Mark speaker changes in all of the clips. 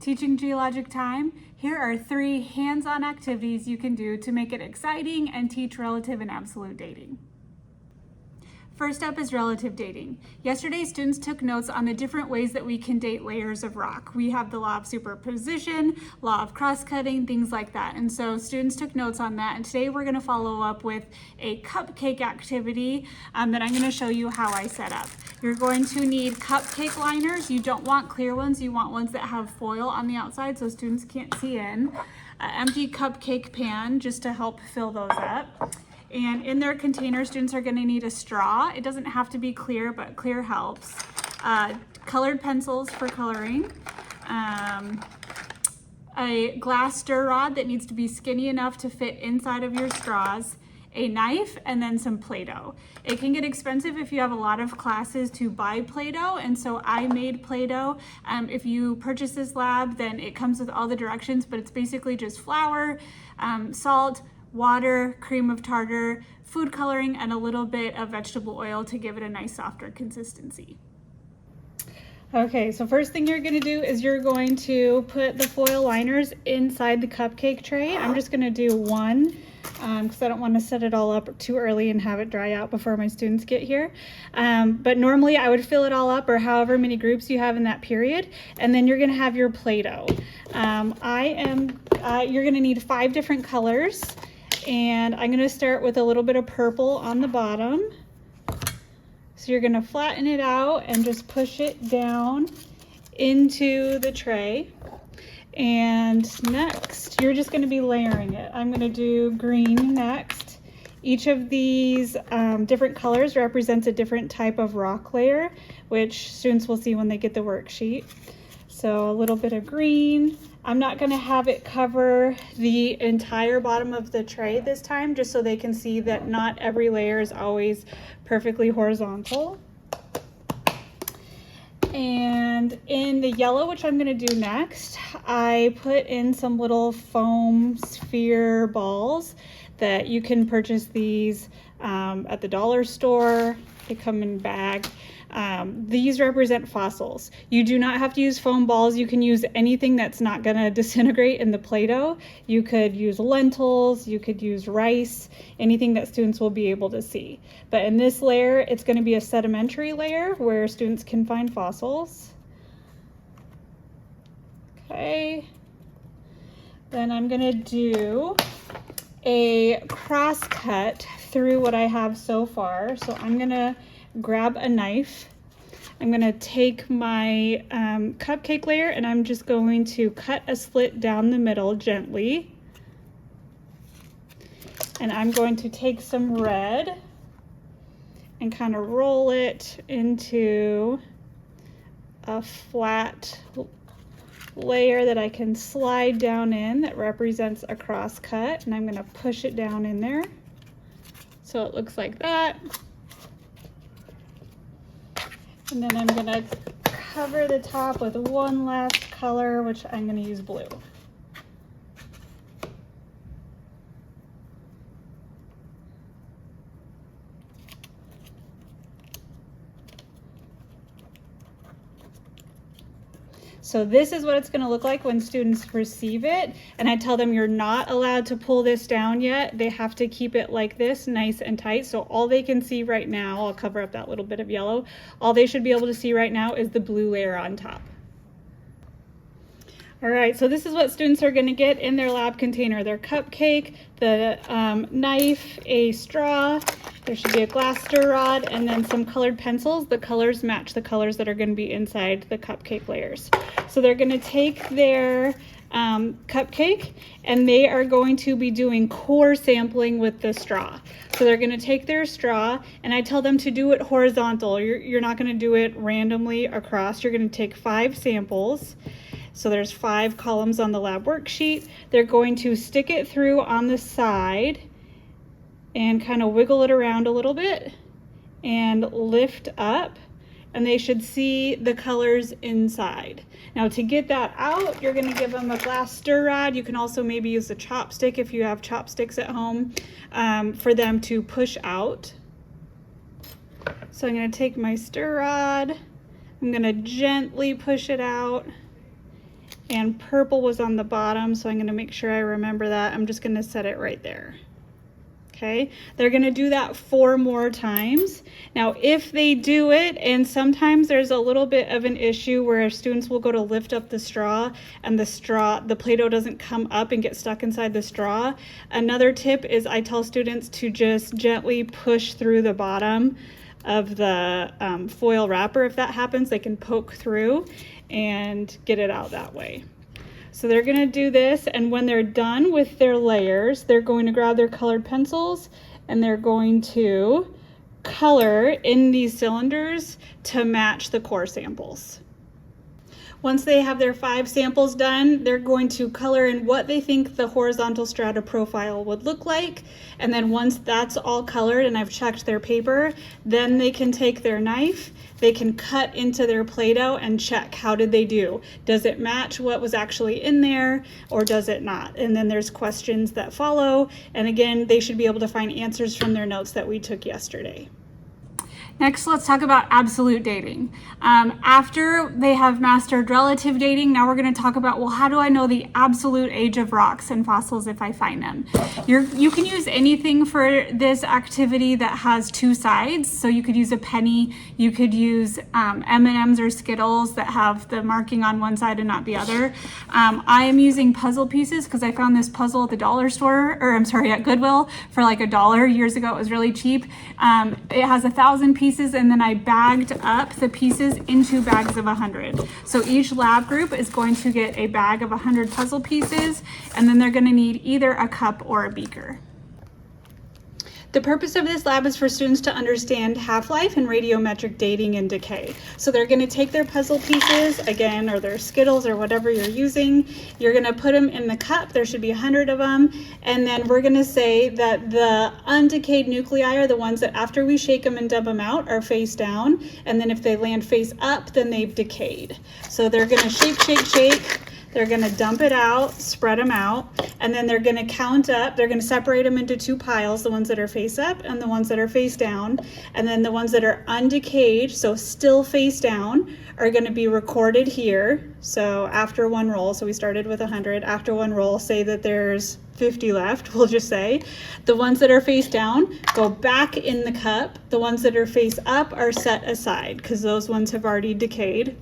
Speaker 1: Teaching geologic time, here are 3 hands-on activities you can do to make it exciting and teach relative and absolute dating. First up is relative dating. Yesterday, students took notes on the different ways that we can date layers of rock. We have the law of superposition, law of cross-cutting, things like that. And so students took notes on that. And today we're gonna follow up with a cupcake activity that I'm gonna show you how I set up. You're going to need cupcake liners. You don't want clear ones. You want ones that have foil on the outside so students can't see in. An empty cupcake pan just to help fill those up. And in their container, students are gonna need a straw. It doesn't have to be clear, but clear helps. Colored pencils for coloring. A glass stir rod that needs to be skinny enough to fit inside of your straws. A knife, and then some Play-Doh. It can get expensive if you have a lot of classes to buy Play-Doh, and so I made Play-Doh. If you purchase this lab, then it comes with all the directions, but it's basically just flour, salt, water, cream of tartar, food coloring, and a little bit of vegetable oil to give it a nice softer consistency. Okay, so first thing you're gonna do is you're going to put the foil liners inside the cupcake tray. I'm just gonna do one because I don't want to set it all up too early and have it dry out before my students get here. But normally I would fill it all up, or however many groups you have in that period, and then you're gonna have your Play-Doh. You're gonna need 5 different colors. And I'm gonna start with a little bit of purple on the bottom. So you're gonna flatten it out and just push it down into the tray. And next, you're just gonna be layering it. I'm gonna do green next. Each of these different colors represents a different type of rock layer, which students will see when they get the worksheet. So a little bit of green. I'm not gonna have it cover the entire bottom of the tray this time, just so they can see that not every layer is always perfectly horizontal. And in the yellow, which I'm gonna do next, I put in some little foam sphere balls that you can purchase these at the dollar store. They come in bag. These represent fossils. You do not have to use foam balls. You can use anything that's not gonna disintegrate in the Play-Doh. You could use lentils, you could use rice, anything that students will be able to see. But in this layer, it's gonna be a sedimentary layer where students can find fossils. Okay. Then I'm gonna do a cross cut through what I have so far. So I'm gonna grab a knife. I'm gonna take my cupcake layer and I'm just going to cut a slit down the middle gently. And I'm going to take some red and kind of roll it into a flat layer that I can slide down in that represents a cross cut. And I'm gonna push it down in there. So it looks like that. And then I'm gonna cover the top with one last color, which I'm gonna use blue. So this is what it's gonna look like when students receive it. And I tell them you're not allowed to pull this down yet. They have to keep it like this, nice and tight. So all they can see right now, I'll cover up that little bit of yellow. All they should be able to see right now is the blue layer on top. All right, so this is what students are gonna get in their lab container. Their cupcake, the knife, a straw, there should be a glass stir rod, and then some colored pencils. The colors match the colors that are gonna be inside the cupcake layers. So they're gonna take their cupcake and they are going to be doing core sampling with the straw. So they're gonna take their straw, and I tell them to do it horizontal. You're not gonna do it randomly across. You're gonna take 5 samples. So there's 5 columns on the lab worksheet. They're going to stick it through on the side and kind of wiggle it around a little bit and lift up, and they should see the colors inside. Now to get that out, you're gonna give them a glass stir rod. You can also maybe use a chopstick if you have chopsticks at home for them to push out. So I'm gonna take my stir rod, I'm gonna gently push it out, and purple was on the bottom, so I'm going to make sure I remember that. I'm just going to set it right there. Okay, they're going to do that 4 more times. Now, if they do it, and sometimes there's a little bit of an issue where students will go to lift up the straw and the Play-Doh doesn't come up and get stuck inside the straw. Another tip is I tell students to just gently push through the bottom of the foil wrapper. If that happens, they can poke through and get it out that way. So they're going to do this, and when they're done with their layers, they're going to grab their colored pencils and they're going to color in these cylinders to match the core samples. Once they have their 5 samples done, they're going to color in what they think the horizontal strata profile would look like. And then once that's all colored and I've checked their paper, then they can take their knife, they can cut into their Play-Doh and check how did they do. Does it match what was actually in there or does it not? And then there's questions that follow. And again, they should be able to find answers from their notes that we took yesterday. Next, let's talk about absolute dating. After they have mastered relative dating, now we're going to talk about, well, how do I know the absolute age of rocks and fossils if I find them? You can use anything for this activity that has 2 sides. So you could use a penny, you could use M&Ms or Skittles that have the marking on one side and not the other. I am using puzzle pieces because I found this puzzle at the dollar store, or I'm sorry, at Goodwill for like $1 years ago. It was really cheap. It has 1,000 pieces, and then I bagged up the pieces into bags of 100. So each lab group is going to get a bag of 100 puzzle pieces, and then they're going to need either a cup or a beaker. The purpose of this lab is for students to understand half-life and radiometric dating and decay. So they're going to take their puzzle pieces, again, or their Skittles or whatever you're using. You're going to put them in the cup. There should be 100 of them. And then we're going to say that the undecayed nuclei are the ones that after we shake them and dump them out are face down. And then if they land face up, then they've decayed. So they're going to shake, shake, shake. They're going to dump it out, spread them out, and then they're going to count up. They're going to separate them into 2 piles, the ones that are face up and the ones that are face down. And then the ones that are undecayed, so still face down, are going to be recorded here. So after 1 roll, so we started with 100, after 1 roll, say that there's 50 left, we'll just say. The ones that are face down go back in the cup. The ones that are face up are set aside because those ones have already decayed.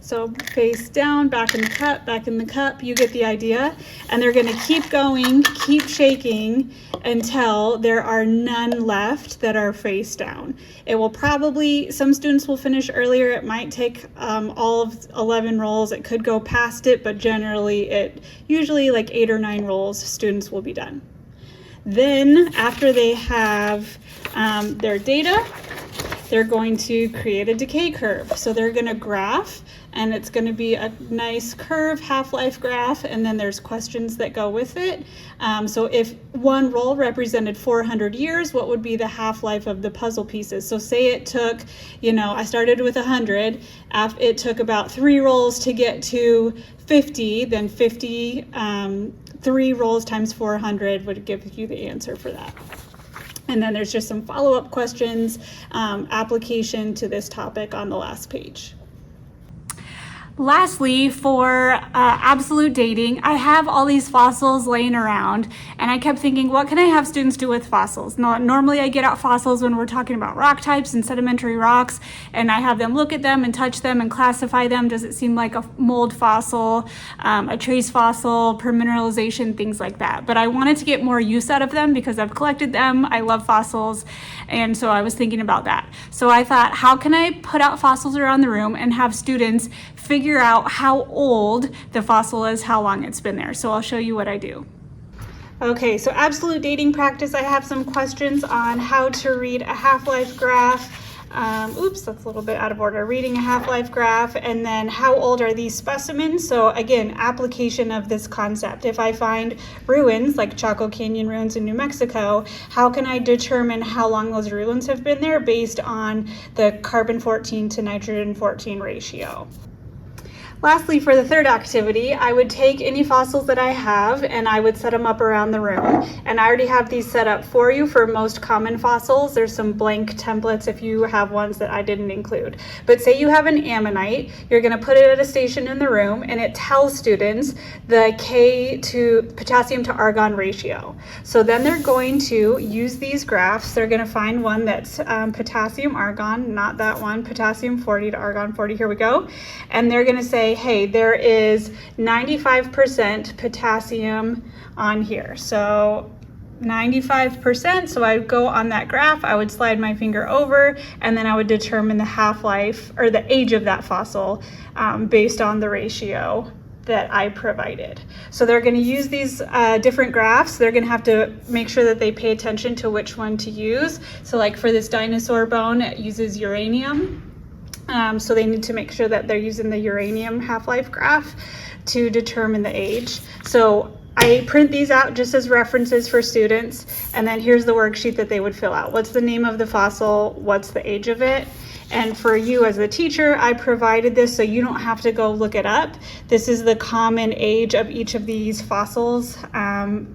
Speaker 1: So face down, back in the cup, you get the idea. And they're gonna keep going, keep shaking until there are none left that are face down. It will probably, some students will finish earlier. It might take all of 11 rolls. It could go past it, but generally usually like 8 or 9 rolls, students will be done. Then after they have their data, they're going to create a decay curve. So they're gonna graph, and it's gonna be a nice curve, half-life graph, and then there's questions that go with it. So if 1 roll represented 400 years, what would be the half-life of the puzzle pieces? So say it took, I started with 100, it took about 3 rolls to get to 50, then 50, 3 rolls times 400 would give you the answer for that. And then there's just some follow-up questions, application to this topic on the last page. Lastly, for absolute dating, I have all these fossils laying around, and I kept thinking, what can I have students do with fossils? Normally I get out fossils when we're talking about rock types and sedimentary rocks, and I have them look at them and touch them and classify them. Does it seem like a mold fossil, a trace fossil, permineralization, things like that. But I wanted to get more use out of them because I've collected them. I love fossils, and so I was thinking about that. So I thought, how can I put out fossils around the room and have students figure out how old the fossil is, how long it's been there. So I'll show you what I do. Okay, so absolute dating practice, I have some questions on how to read a half-life graph. Oops, that's a little bit out of order. Reading a half-life graph, and then how old are these specimens? So again, application of this concept. If I find ruins, like Chaco Canyon ruins in New Mexico, how can I determine how long those ruins have been there based on the carbon-14 to nitrogen-14 ratio? Lastly, for the third activity, I would take any fossils that I have and I would set them up around the room. And I already have these set up for you for most common fossils. There's some blank templates if you have ones that I didn't include. But say you have an ammonite, you're going to put it at a station in the room and it tells students the potassium to argon ratio. So then they're going to use these graphs. They're going to find one that's potassium argon, not that one, potassium 40 to argon 40. Here we go. And they're going to say, hey, there is 95% potassium on here. So 95%, so I would go on that graph, I would slide my finger over, and then I would determine the half-life or the age of that fossil based on the ratio that I provided. So they're going to use these different graphs. They're going to have to make sure that they pay attention to which one to use. So like for this dinosaur bone, it uses uranium. So they need to make sure that they're using the uranium half-life graph to determine the age. So I print these out just as references for students, and then here's the worksheet that they would fill out. What's the name of the fossil? What's the age of it? And for you as the teacher, I provided this so you don't have to go look it up. This is the common age of each of these fossils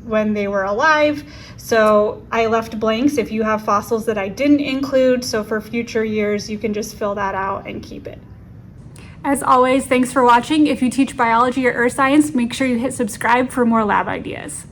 Speaker 1: when they were alive. So I left blanks if you have fossils that I didn't include. So for future years, you can just fill that out and keep it. As always, thanks for watching. If you teach biology or earth science, make sure you hit subscribe for more lab ideas.